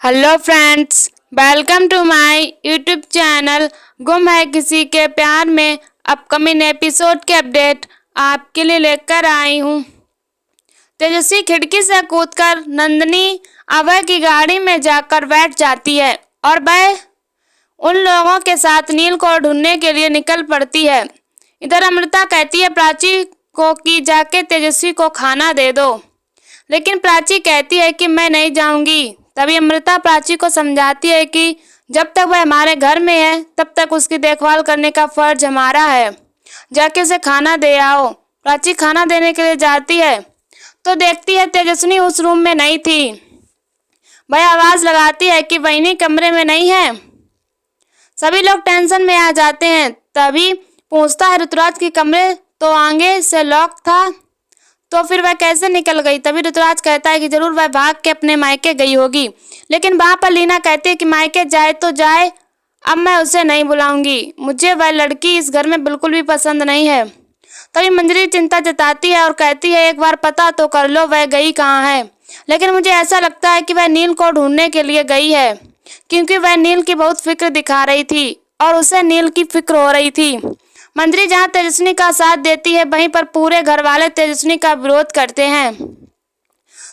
Hello friends, welcome to my YouTube channel गुम है किसी के प्यार में। अपकमिंग एपिसोड के अपडेट आपके लिए लेकर आई हूँ। तेजस्वी खिड़की से कूदकर नंदिनी अभय की गाड़ी में जाकर बैठ जाती है और वह उन लोगों के साथ नील को ढूंढने के लिए निकल पड़ती है। इधर अमृता कहती है प्राची को कि जाके तेजस्वी को खाना दे दो, लेकिन प्राची कहती है कि मैं नहीं जाऊंगी। तभी अमृता प्राची को समझाती है कि जब तक वह हमारे घर में है तब तक उसकी देखभाल करने का फर्ज हमारा है, जाके उसे खाना दे आओ। प्राची खाना देने के लिए जाती है तो देखती है तेजस्वी उस रूम में नहीं थी। वह आवाज लगाती है कि बहनी कमरे में नहीं है। सभी लोग टेंशन में आ जाते हैं। तभी पूछता है ऋतुराज की कमरे तो आगे से लॉक था, तो फिर वह कैसे निकल गई। तभी ऋतुराज कहता है कि जरूर वह भाग के अपने मायके गई होगी, लेकिन वहां पर लीना कहती है कि मायके जाए तो जाए, अब मैं उसे नहीं बुलाऊंगी। मुझे वह लड़की इस घर में बिल्कुल भी पसंद नहीं है। तभी मंजरी चिंता जताती है और कहती है एक बार पता तो कर लो वह गई कहाँ है। लेकिन मुझे ऐसा लगता है कि वह नील को ढूंढने के लिए गई है, क्योंकि वह नील की बहुत फिक्र दिखा रही थी और उसे नील की फिक्र हो रही थी। मंजरी जहां तेजस्वी का साथ देती है वहीं पर पूरे घर वाले तेजस्वी का विरोध करते हैं।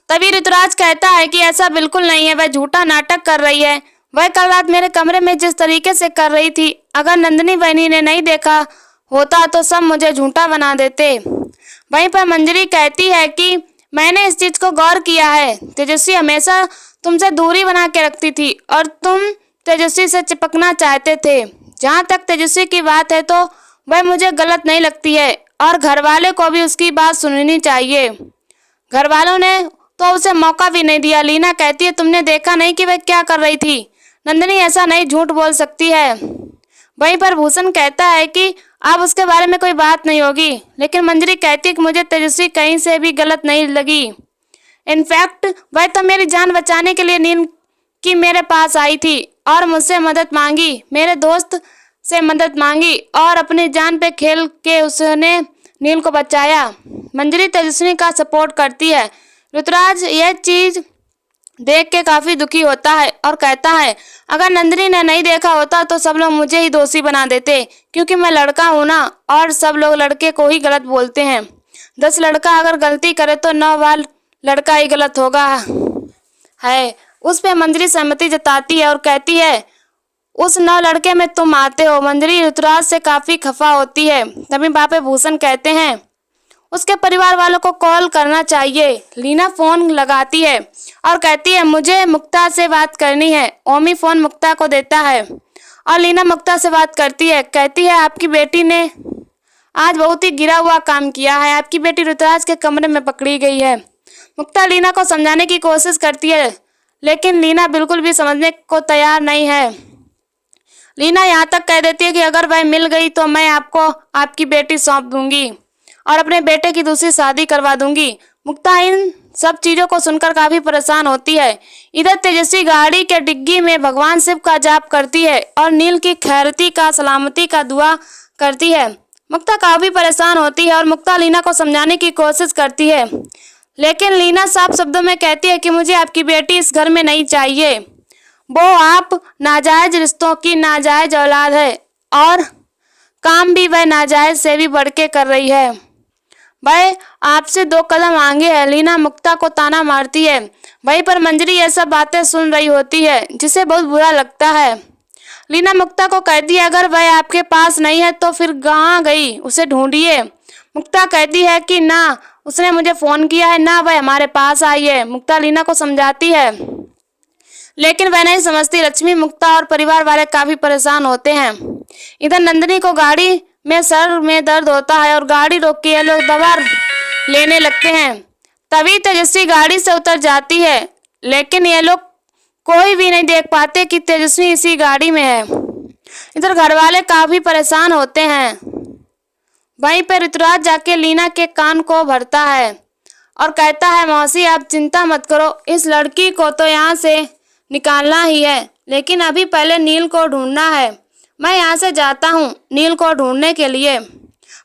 तभी ऋतुराज कहता है कि ऐसा बिल्कुल नहीं है, वह झूठा नाटक कर रही है। वह कल रात मेरे कमरे में जिस तरीके से कर रही थी, अगर नंदिनी बहनी ने नहीं देखा होता तो सब मुझे झूठा बना देते। वहीं पर मंजरी कहती है कि मैंने इस चीज को गौर किया है, तेजस्वी हमेशा तुमसे दूरी बना के रखती थी और तुम तेजस्वी से चिपकना चाहते थे। जहाँ तक तेजस्वी की बात है तो वह मुझे गलत नहीं लगती है और घर वाले को भी उसकी बात सुननी चाहिए। घर वालों ने तो उसे मौका भी नहीं दिया। लीना कहती है तुमने देखा नहीं कि वह क्या कर रही थी। नंदिनी ऐसा नहीं झूठ बोल सकती है। वहीं पर भूषण कहता है कि अब उसके बारे में कोई बात नहीं होगी, लेकिन मंजरी कहती है कि मुझे तेजस्वी कहीं से भी गलत नहीं लगी। इनफैक्ट वह तो मेरी जान बचाने के लिए नील की मेरे पास आई थी और मुझसे मदद मांगी, मेरे दोस्त से मदद मांगी और अपनी जान पे खेल के उसने नील को बचाया। मंजरी तेजस्वी का सपोर्ट करती है। ऋतुराज यह चीज देख के काफी दुखी होता है और कहता है अगर नंदिनी ने नहीं देखा होता तो सब लोग मुझे ही दोषी बना देते, क्योंकि मैं लड़का हूं ना, और सब लोग लड़के को ही गलत बोलते हैं। 10 लड़का अगर गलती करे तो 9 बार लड़का ही गलत होगा है। उस पे मंजरी सहमति जताती है और कहती है उस 9 लड़के में तुम आते हो। मंजरी ऋतुराज से काफी खफा होती है। तभी बापे भूषण कहते हैं उसके परिवार वालों को कॉल करना चाहिए। लीना फोन लगाती है और कहती है मुझे मुक्ता से बात करनी है। ओमी फोन मुक्ता को देता है और लीना मुक्ता से बात करती है। कहती है आपकी बेटी ने आज बहुत ही गिरा हुआ काम किया है, आपकी बेटी ऋतुराज के कमरे में पकड़ी गई है। मुक्ता लीना को समझाने की कोशिश करती है, लेकिन लीना बिल्कुल भी समझने को तैयार नहीं है। लीना यहाँ तक कह देती है कि अगर वह मिल गई तो मैं आपको आपकी बेटी सौंप दूंगी और अपने बेटे की दूसरी शादी करवा दूंगी। मुक्ता इन सब चीजों को सुनकर काफी परेशान होती है। इधर तेजस्वी गाड़ी के डिग्गी में भगवान शिव का जाप करती है और नील की खैरती का सलामती का दुआ करती है। मुक्ता काफी परेशान होती है और मुक्ता लीना को समझाने की कोशिश करती है, लेकिन लीना साफ शब्दों में कहती है कि मुझे आपकी बेटी इस घर में नहीं चाहिए। वो आप नाजायज रिश्तों की नाजायज औलाद है और काम भी वह नाजायज से भी बढ़ के कर रही है। वह आपसे 2 कदम आगे है। लीना मुक्ता को ताना मारती है। वहीं पर मंजरी ये सब बातें सुन रही होती है, जिसे बहुत बुरा लगता है। लीना मुक्ता को कहती है अगर वह आपके पास नहीं है तो फिर कहाँ गई, उसे ढूंढिए। मुक्ता कहती है कि ना उसने मुझे फोन किया है, ना वह हमारे पास आई है। मुक्ता लीना को समझाती है, लेकिन वह नहीं समझती। लक्ष्मी, मुक्ता और परिवार वाले काफी परेशान होते हैं। इधर नंदिनी को गाड़ी में सर में दर्द होता है और गाड़ी रोक के ये लोग दवा लेने लगते हैं। तभी तेजस्वी गाड़ी से उतर जाती है, लेकिन ये लोग कोई भी नहीं देख पाते कि तेजस्वी इसी गाड़ी में है। इधर घर वाले काफी परेशान होते हैं। वहीं पर ऋतुराज जाके लीना के कान को भरता है और कहता है मौसी आप चिंता मत करो, इस लड़की को तो यहाँ से निकालना ही है, लेकिन अभी पहले नील को ढूंढना है। मैं यहाँ से जाता हूँ नील को ढूंढने के लिए।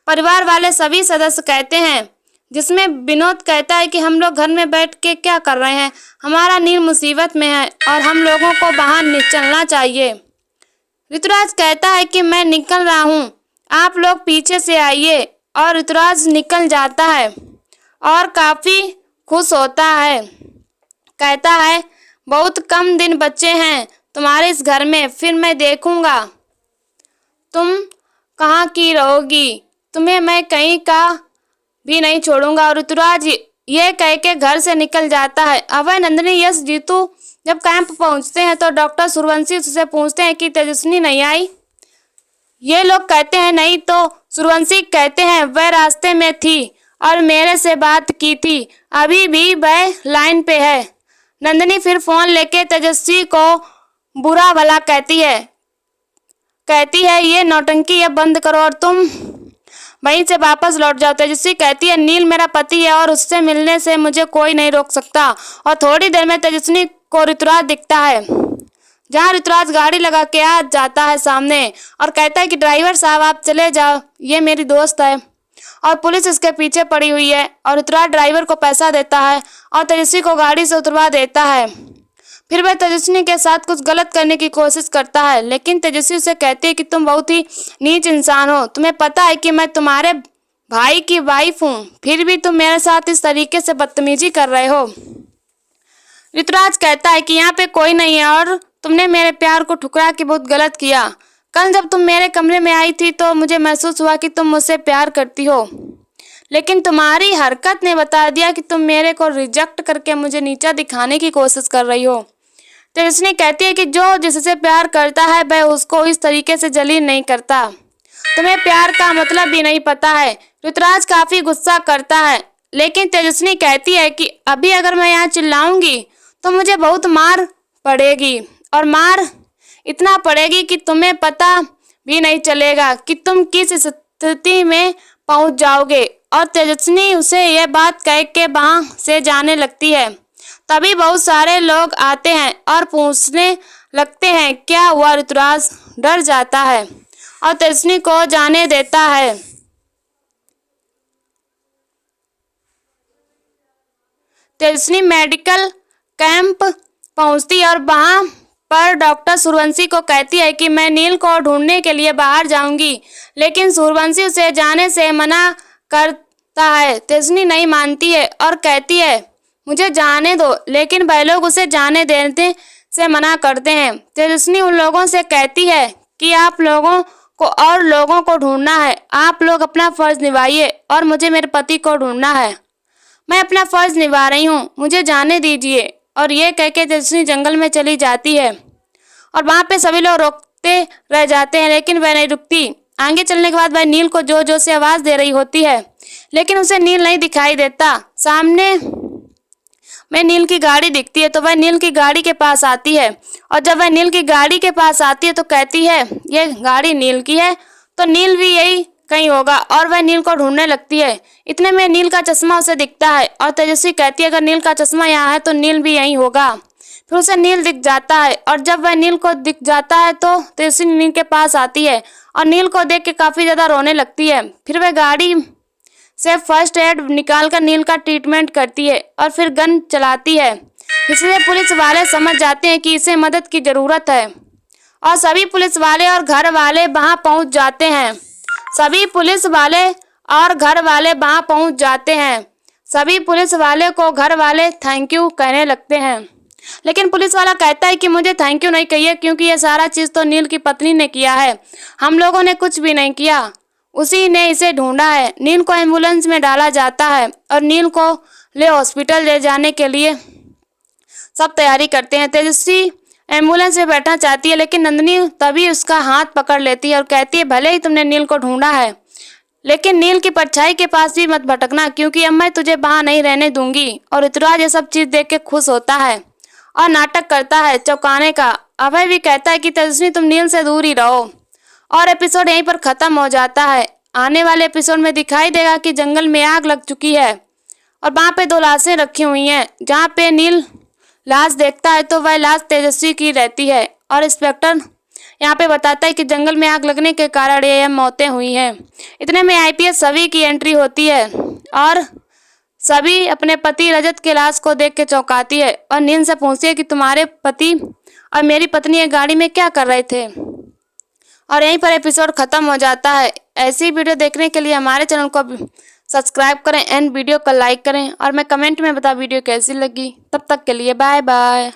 परिवार वाले सभी सदस्य कहते हैं जिसमें विनोद कहता है कि हम लोग घर में बैठ के क्या कर रहे हैं, हमारा नील मुसीबत में है और हम लोगों को बाहर चलना चाहिए। ऋतुराज कहता है कि मैं निकल रहा हूँ, आप लोग पीछे से आइए, और ऋतुराज निकल जाता है और काफ़ी खुश होता है। कहता है बहुत कम दिन बचे हैं तुम्हारे इस घर में, फिर मैं देखूँगा तुम कहाँ की रहोगी, तुम्हें मैं कहीं का भी नहीं छोड़ूंगा। और ऋतुराज ये कह के घर से निकल जाता है। अभय, नंदिनी, यश, जीतू जब कैंप पहुंचते हैं तो डॉक्टर सूर्यवंशी उससे पूछते हैं कि तेजस्विनी नहीं आई। ये लोग कहते हैं नहीं, तो सूर्यवंशी कहते हैं वह रास्ते में थी और मेरे से बात की थी, अभी भी वह लाइन पे है। नंदिनी फिर फोन लेके तेजस्वी को बुरा भला कहती है ये नौटंकी अब बंद करो और तुम वहीं से वापस लौट जाओ। तेजस्वी कहती है नील मेरा पति है और उससे मिलने से मुझे कोई नहीं रोक सकता। और थोड़ी देर में तेजस्वी को ऋतुराज दिखता है, जहाँ ऋतुराज गाड़ी लगा के आ जाता है सामने और कहता है कि ड्राइवर साहब आप चले जाओ, ये मेरी दोस्त है। और पुलिस इसके पीछे पड़ी हुई है। और ऋतुराज ड्राइवर को पैसा देता है और तेजस्वी को गाड़ी से उतरवा देता है। फिर वह तेजस्वी के साथ कुछ गलत करने की कोशिश करता है, लेकिन तेजस्वी उसे कहती है कि तुम बहुत ही नीच इंसान हो, तुम्हें पता है कि मैं तुम्हारे भाई की वाइफ हूँ, फिर भी तुम मेरे साथ इस तरीके से बदतमीजी कर रहे हो। ऋतुराज कहता है कि यहाँ पे कोई नहीं है और तुमने मेरे प्यार को ठुकरा के बहुत गलत किया। कल जब तुम मेरे कमरे में आई थी तो मुझे महसूस हुआ कि तुम मुझसे प्यार करती हो, लेकिन तुम्हारी हरकत ने बता दिया कि तुम मेरे को रिजेक्ट करके मुझे नीचा दिखाने की कोशिश कर रही हो। तेजस्वी कहती है कि जो जिससे प्यार करता है वह उसको इस तरीके से जलील नहीं करता, तुम्हें प्यार का मतलब भी नहीं पता है। ऋतुराज काफी गुस्सा करता है, लेकिन तेजस्वी कहती है कि अभी अगर मैं यहाँ चिल्लाऊंगी तो मुझे बहुत मार पड़ेगी, और मार इतना पड़ेगी कि तुम्हें पता भी नहीं चलेगा कि तुम किस स्थिति में पहुंच जाओगे। और तेजस्वी उसे यह बात कह के वहां से जाने लगती है। तभी बहुत सारे लोग आते हैं और पूछने लगते हैं क्या हुआ। ऋतुराज डर जाता है और तेजस्वी को जाने देता है। तेजस्वी मेडिकल कैंप पहुंचती और वहां पर डॉक्टर सूर्यवंशी को कहती है कि मैं नील को ढूंढने के लिए बाहर जाऊंगी, लेकिन सूर्यवंशी उसे जाने से मना करता है। तेजस्वी नहीं मानती है और कहती है मुझे जाने दो, लेकिन वह लोग उसे जाने देने से मना करते हैं। तेजस्वी उन लोगों से कहती है कि आप लोगों को और लोगों को ढूंढना है, आप लोग अपना फर्ज निभाइए और मुझे मेरे पति को ढूंढना है। मैं अपना फर्ज निभा रही हूँ, मुझे जाने दीजिए। और ये कह के तेजस्वी जंगल में चली जाती है और वहाँ पे सभी लोग रोकते रह जाते हैं, लेकिन वह नहीं रुकती। आगे चलने के बाद वह नील को जोर जोर से आवाज़ दे रही होती है, लेकिन उसे नील नहीं दिखाई देता। सामने में नील की गाड़ी दिखती है तो वह नील की गाड़ी के पास आती है, और जब वह नील की गाड़ी के पास आती है तो कहती है ये गाड़ी नील की है, तो नील भी यही कहीं होगा, और वह नील को ढूंढने लगती है। इतने में नील का चश्मा उसे दिखता है और तेजस्वी कहती है अगर नील का चश्मा यहाँ है तो नील भी यहीं होगा। फिर उसे नील दिख जाता है, और जब वह नील को दिख जाता है तो तेजस्वी नील के पास आती है और नील को देख के काफ़ी ज़्यादा रोने लगती है। फिर वह गाड़ी से फर्स्ट एड निकालकर नील का ट्रीटमेंट करती है और फिर गन चलाती है। इसलिए पुलिस वाले समझ जाते हैं कि इसे मदद की ज़रूरत है, और सभी पुलिस वाले और घर वाले वहाँ पहुँच जाते हैं। सभी पुलिस वाले और घर वाले वहाँ पहुँच जाते हैं। सभी पुलिस वाले को घर वाले थैंक यू कहने लगते हैं, लेकिन पुलिस वाला कहता है कि मुझे थैंक यू नहीं कहिए, क्योंकि ये सारा चीज़ तो नील की पत्नी ने किया है, हम लोगों ने कुछ भी नहीं किया, उसी ने इसे ढूंढा है। नील को एम्बुलेंस में डाला जाता है और नील को ले हॉस्पिटल ले जाने के लिए सब तैयारी करते हैं। तेजस्वी एम्बुलेंस में बैठना चाहती है, लेकिन नंदिनी तभी उसका हाथ पकड़ लेती है और कहती है भले ही तुमने नील को ढूंढा है, लेकिन नील की परछाई के पास भी मत भटकना, क्योंकि अब मैं तुझे वहाँ नहीं रहने दूंगी। और ऋतुराज ये सब चीज़ देख के खुश होता है और नाटक करता है चौंकाने का। अभय भी कहता है कि तेजस्वी तुम नील से दूर ही रहो। और एपिसोड यहीं पर ख़त्म हो जाता है। आने वाले एपिसोड में दिखाई देगा कि जंगल में आग लग चुकी है और वहाँ पे 2 लाशें रखी हुई हैं। जहाँ पे नील लाश देखता है तो वह लाश तेजस्वी की रहती है, और इंस्पेक्टर यहाँ पे बताता है कि जंगल में आग लगने के कारण ये मौतें हुई हैं। इतने में आईपीएस सभी की एंट्री होती है और सभी अपने पति रजत की लाश को देख के चौंकाती है और नींद से पूछती है कि तुम्हारे पति और मेरी पत्नी एक गाड़ी में क्या कर रहे थे। और यहीं पर एपिसोड खत्म हो जाता है। ऐसी वीडियो देखने के लिए हमारे चैनल को सब्सक्राइब करें एंड वीडियो को लाइक करें और मैं कमेंट में बता वीडियो कैसी लगी। तब तक के लिए बाय बाय।